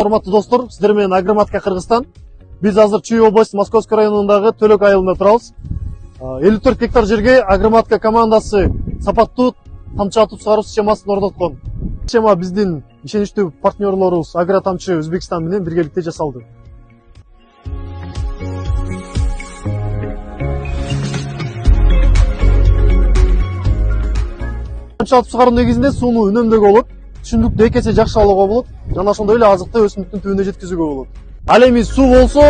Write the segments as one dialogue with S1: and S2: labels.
S1: Урматтуу достор, сиздер менен Агроматка Кыргызстан. Биз азыр Чүй области Московский районундагы Төлөк айылында турабыз. 54 гектар жерге Агроматка командасы сапаттуу тамчы атып сугаруу системасын орноткон. Система биздин ишеничтүү партнерлорубуз Агротамчы Өзбекстан менен биргеликте жасалды. Тамчы атып сугаруу негизинде сууну үнөмдөөгө болот, түшүндүктү 2 эсе жакшы алууга болот, жана ошондой эле азыкты өсүмдүктүн түбүнө жеткизүүгө болот. Ал эми суу болсо,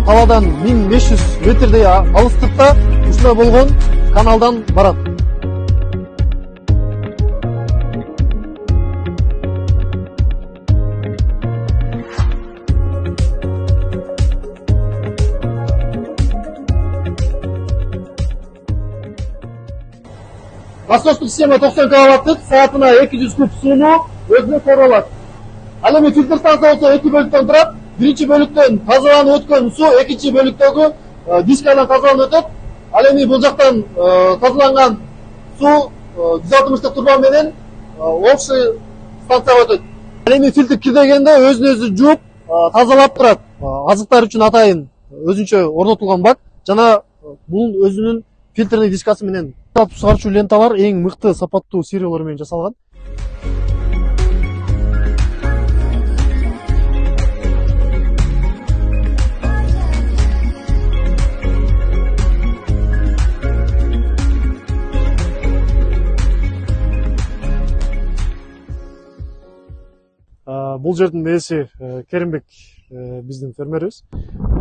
S1: талаадан 1500 метрдей алыстыкта ушундай болгон каналдан барат. Насостук система 90 киловаттык, саатына 200 куб сууну өзүнө сору алат. Ал эми фильтр станция болсо 2 бөлүктөн турат. Биринчи бөлүктөн тазаланып өткөн суу экинчи бөлүктөгү дискадан тазаланып өтөт. Ал эми бул жактан тазаланган суу 160 турба менен общий станцияга өтөт. Ал эми фильтр кирдегенде өзүн өзү жууп тазалап турат. Азыктар үчүн атайын өзүнчө орнотулган бак жана бул өзүнүн фильтрный дискасы менен атып сугарчу ленталар эң мыкты сапаттуу сериялар менен жасалган. Бул жердин ээси Керимбек биздин фермерибиз.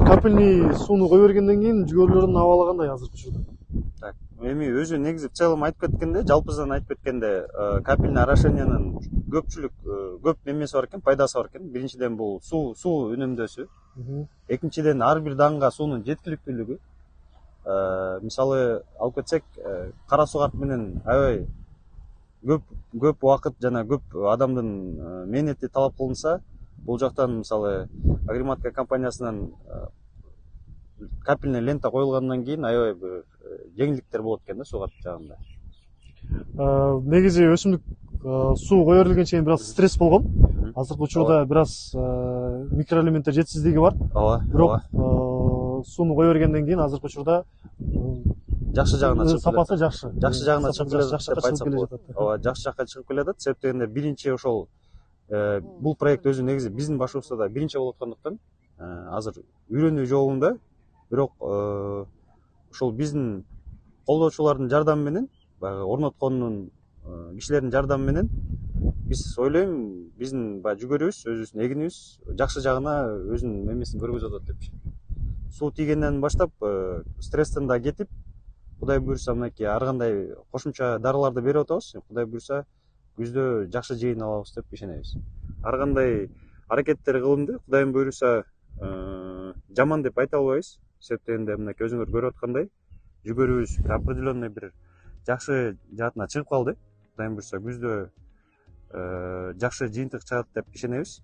S1: Капельный сууну кое бергенден кийин жүгөрүлөрдүн абалы кандай азыркы учурда?
S2: Так, эми өзү негизи в целом айтып кеткенде, жалпысынан айтып кеткенде, капельный орошениянын көп немеси бар экен, пайдасы бар экен. Биринчиден бул суу үнөмдөөсү. Экинчиден ар бир даңга суунун жеткиликтүүлүгү. Мисалы алып кетсек, кара сугарт менен аябай көп убакыт жана көп адамдын мээнети талап кылынса, бул жактан мисалы Агроматка компаниясынан капельный лента коюлгандан кийин аябай бир жеңилдиктер болот экен да сугарт жагында.
S1: Негизи өсүмдүк суу кое берилгенче чейин бир аз стресс болгон. Азыркы учурда бир аз микроэлементтер жетишсиздиги бар. Бирок сууну кое бергенден кийин азыркы учурда
S2: жакшы жагына чыгып
S1: сапасы жакшы.
S2: Жакшы жагына чыгып келет. Ооба, жакшы жакка чыгып келатат. Себеп дегенде биринчи ошол бул проект өзү негизи биздин башыбызда да биринчи болуп аткандыктан азыр үйрөнүү жолунда, бирок ошол биздин колдоочулардын жардамы менен, баягы орноткондун кишилердин жардамы менен биз ойлойм, биздин баягы жүгөрүбүз, өзүбүздүн эгинибиз жакшы жагына өзүнүн эмесин көргөзүп атат деп. Суу тийгенден баштап стресстен да кетип, Кудай буйрса мынакей ар кандай кошумча дарыларды берип атабыз. Кудай буйрса күздө жакшы жыйын алабыз деп ишенебиз. Ар кандай аракеттер кылынды. Кудайдын буйрса жаман деп айта албайбыз. Себеп дегенде мынакей өзүңөр көрүп аткандай жүгөрүбүз определенный бир жакшы жаатына чыгып калды. Кудайдын буйрса күздө жакшы жыйынтык чыгат деп ишенебиз.